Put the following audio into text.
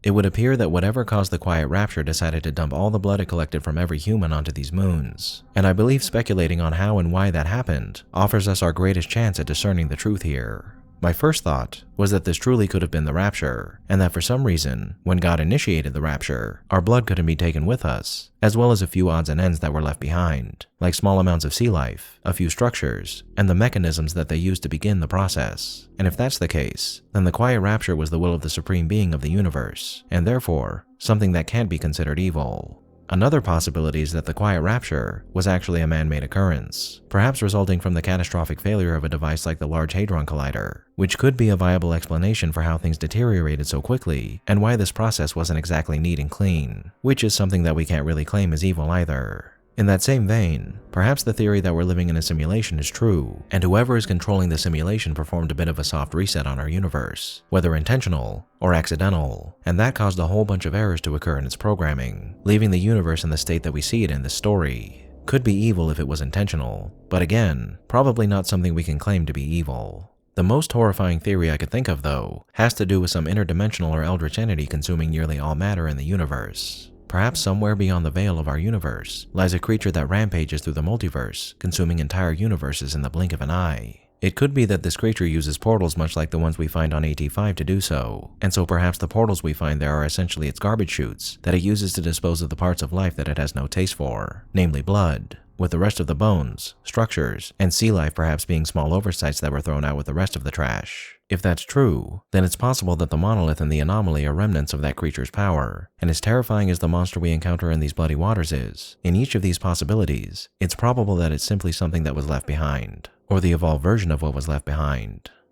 it would appear that whatever caused the Quiet Rapture decided to dump all the blood it collected from every human onto these moons. And I believe speculating on how and why that happened offers us our greatest chance at discerning the truth here. My first thought was that this truly could have been the rapture, and that for some reason, when God initiated the rapture, our blood couldn't be taken with us, as well as a few odds and ends that were left behind, like small amounts of sea life, a few structures, and the mechanisms that they used to begin the process. And if that's the case, then the Quiet Rapture was the will of the Supreme Being of the universe, and therefore, something that can't be considered evil. Another possibility is that the Quiet Rapture was actually a man-made occurrence, perhaps resulting from the catastrophic failure of a device like the Large Hadron Collider, which could be a viable explanation for how things deteriorated so quickly and why this process wasn't exactly neat and clean, which is something that we can't really claim as evil either. In that same vein, perhaps the theory that we're living in a simulation is true, and whoever is controlling the simulation performed a bit of a soft reset on our universe, whether intentional or accidental, and that caused a whole bunch of errors to occur in its programming, leaving the universe in the state that we see it in this story. Could be evil if it was intentional, but again, probably not something we can claim to be evil. The most horrifying theory I could think of, though, has to do with some interdimensional or eldritch entity consuming nearly all matter in the universe. Perhaps somewhere beyond the veil of our universe lies a creature that rampages through the multiverse, consuming entire universes in the blink of an eye. It could be that this creature uses portals much like the ones we find on AT5 to do so, and so perhaps the portals we find there are essentially its garbage chutes that it uses to dispose of the parts of life that it has no taste for, namely blood, with the rest of the bones, structures, and sea life perhaps being small oversights that were thrown out with the rest of the trash. If that's true, then it's possible that the monolith and the anomaly are remnants of that creature's power, and as terrifying as the monster we encounter in these bloody waters is, in each of these possibilities, it's probable that it's simply something that was left behind, or the evolved version of what was left behind.